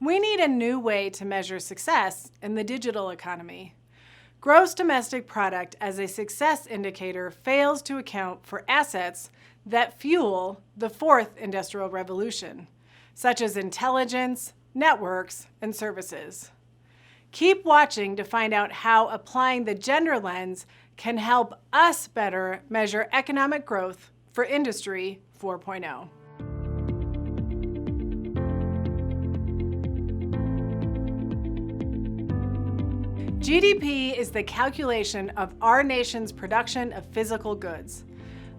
We need a new way to measure success in the digital economy. Gross domestic product as a success indicator fails to account for assets that fuel the fourth industrial revolution, such as intelligence, networks, and services. Keep watching to find out how applying the gender lens can help us better measure economic growth for Industry 4.0. GDP is the calculation of our nation's production of physical goods.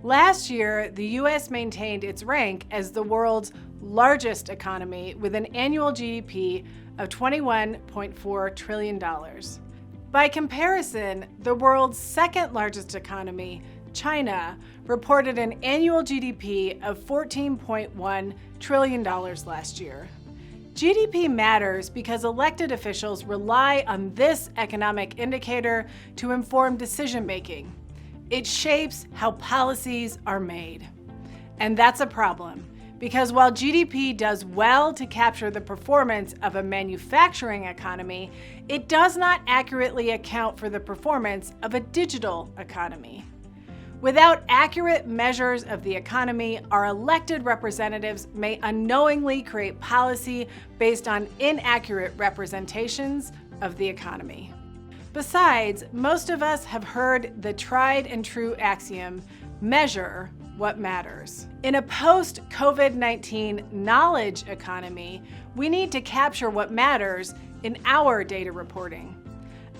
Last year, the U.S. maintained its rank as the world's largest economy with an annual GDP of $21.4 trillion. By comparison, the world's second largest economy, China, reported an annual GDP of $14.1 trillion last year. GDP matters because elected officials rely on this economic indicator to inform decision-making. It shapes how policies are made. And that's a problem, because while GDP does well to capture the performance of a manufacturing economy, it does not accurately account for the performance of a digital economy. Without accurate measures of the economy, our elected representatives may unknowingly create policy based on inaccurate representations of the economy. Besides, most of us have heard the tried and true axiom, measure what matters. In a post-COVID-19 knowledge economy, we need to capture what matters in our data reporting.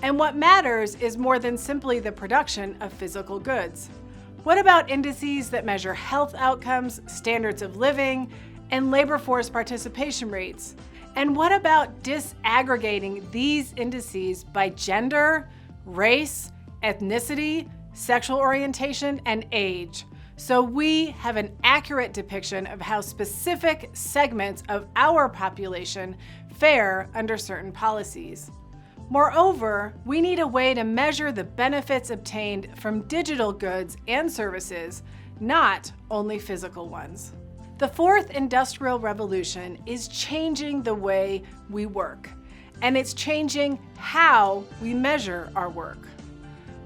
And what matters is more than simply the production of physical goods. What about indices that measure health outcomes, standards of living, and labor force participation rates? And what about disaggregating these indices by gender, race, ethnicity, sexual orientation, and age, so we have an accurate depiction of how specific segments of our population fare under certain policies? Moreover, we need a way to measure the benefits obtained from digital goods and services, not only physical ones. The fourth industrial revolution is changing the way we work, and it's changing how we measure our work.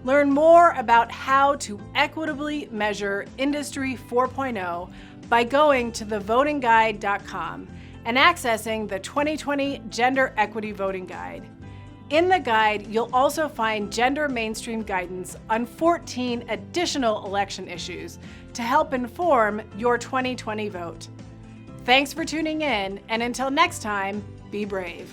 Learn more about how to equitably measure Industry 4.0 by going to thevotingguide.com and accessing the 2020 Gender Equity Voting Guide. In the guide, you'll also find gender mainstream guidance on 14 additional election issues to help inform your 2020 vote. Thanks for tuning in, and until next time, be brave.